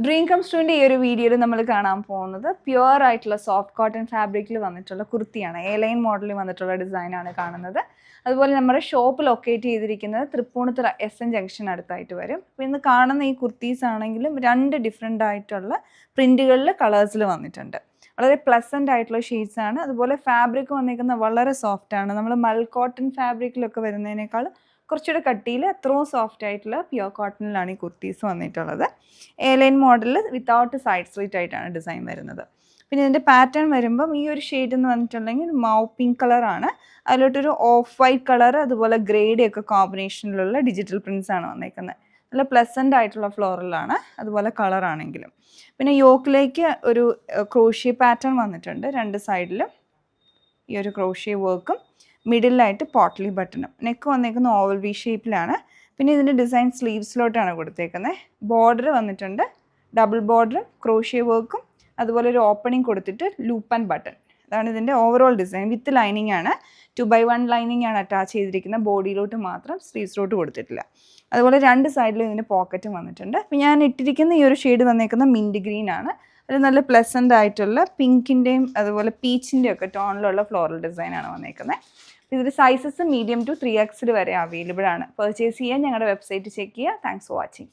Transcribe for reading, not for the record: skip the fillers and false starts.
Dream comes ടുവിൻ്റെ ഈ ഒരു വീഡിയോയിൽ നമ്മൾ കാണാൻ പോകുന്നത് പ്യുവർ ആയിട്ടുള്ള സോഫ്റ്റ് കോട്ടൺ ഫാബ്രിക്കിൽ വന്നിട്ടുള്ള കുർത്തിയാണ്. എ ലൈൻ മോഡലിൽ വന്നിട്ടുള്ള ഡിസൈനാണ് കാണുന്നത്. അതുപോലെ നമ്മുടെ ഷോപ്പ് ലൊക്കേറ്റ് ചെയ്തിരിക്കുന്നത് തൃപ്പൂണിത്തുറ SN ജംഗ്ഷൻ അടുത്തായിട്ട് വരും. അപ്പോൾ ഇന്ന് കാണുന്ന ഈ കുർത്തീസ് ആണെങ്കിലും 2 ഡിഫറെൻ്റ് ആയിട്ടുള്ള പ്രിൻറ്റുകളിൽ കളേഴ്സിൽ വന്നിട്ടുണ്ട്. വളരെ പ്ലസൻ്റ് ആയിട്ടുള്ള ഷെയ്ഡ്സ് ആണ്. അതുപോലെ ഫാബ്രിക് വന്നിരിക്കുന്നത് വളരെ സോഫ്റ്റാണ്. നമ്മൾ മൽ കോട്ടൺ ഫാബ്രിക്കിലൊക്കെ വരുന്നതിനേക്കാൾ കുറച്ചുകൂടെ കട്ടിയിൽ അത്രയും സോഫ്റ്റ് ആയിട്ടുള്ള പ്യുവർ കോട്ടണിലാണ് ഈ കുർത്തീസ് വന്നിട്ടുള്ളത്. എ ലൈൻ മോഡലിൽ വിത്തൗട്ട് സൈഡ് സ്ലിറ്റ് ആയിട്ടാണ് ഡിസൈൻ വരുന്നത്. പിന്നെ ഇതിൻ്റെ പാറ്റേൺ വരുമ്പം ഈ ഒരു ഷെയ്ഡ് എന്ന് പറഞ്ഞിട്ടുണ്ടെങ്കിൽ മൗ പിങ്ക് കളറാണ്. അതിലോട്ടൊരു ഓഫ് വൈറ്റ് കളർ അതുപോലെ ഗ്രേഡ് ഒക്കെ കോമ്പിനേഷനിലുള്ള ഡിജിറ്റൽ പ്രിൻസ് ആണ് വന്നേക്കുന്നത്. നല്ല പ്ലസൻ്റ് ആയിട്ടുള്ള ഫ്ലോറലാണ്, അതുപോലെ കളറാണെങ്കിലും. പിന്നെ യോക്കിലേക്ക് ഒരു ക്രോഷ്യ പാറ്റേൺ വന്നിട്ടുണ്ട്. 2 സൈഡിലും ഈ ഒരു ക്രോഷ്യ വർക്കും മിഡിലായിട്ട് പോട്ട്ലി ബട്ടണും. നെക്ക് വന്നേക്കുന്ന ഓവൽ വി ഷേപ്പിലാണ്. പിന്നെ ഇതിൻ്റെ ഡിസൈൻ സ്ലീവ്സിലോട്ടാണ് കൊടുത്തേക്കുന്നത്. ബോർഡർ വന്നിട്ടുണ്ട്, ഡബിൾ ബോർഡറും ക്രോഷ്യ വർക്കും അതുപോലെ ഒരു ഓപ്പണിംഗ് കൊടുത്തിട്ട് ലൂപ്പ് ആൻഡ് ബട്ടൺ. അതാണ് ഇതിൻ്റെ ഓവറോൾ ഡിസൈൻ. വിത്ത് ലൈനിങ് ആണ്. 2x1 ലൈനിങ് ആണ് അറ്റാച്ച് ചെയ്തിരിക്കുന്നത്. ബോഡിയിലോട്ട് മാത്രം, സ്ലീവ്സിലോട്ട് കൊടുത്തിട്ടില്ല. അതുപോലെ 2 സൈഡിലും ഇതിൻ്റെ പോക്കറ്റും വന്നിട്ടുണ്ട്. അപ്പോൾ ഞാൻ ഇട്ടിരിക്കുന്ന ഈ ഒരു ഷെയ്ഡ് വന്നേക്കുന്ന മിൻറ്റ് ഗ്രീൻ ആണ്. ഒരു നല്ല പ്ലസൻ്റ് ആയിട്ടുള്ള പിങ്കിൻ്റെയും അതുപോലെ പീച്ചിൻ്റെയും ഒക്കെ ടോണിലുള്ള ഫ്ലോറൽ ഡിസൈനാണ് വന്നേക്കുന്നത്. ഇതിൽ സൈസസ് മീഡിയം ടു 3X വരെ അവൈലബിൾ ആണ്. പർച്ചേസ് ചെയ്യാൻ ഞങ്ങളുടെ വെബ്സൈറ്റ് ചെക്ക് ചെയ്യുക. Thanks for watching.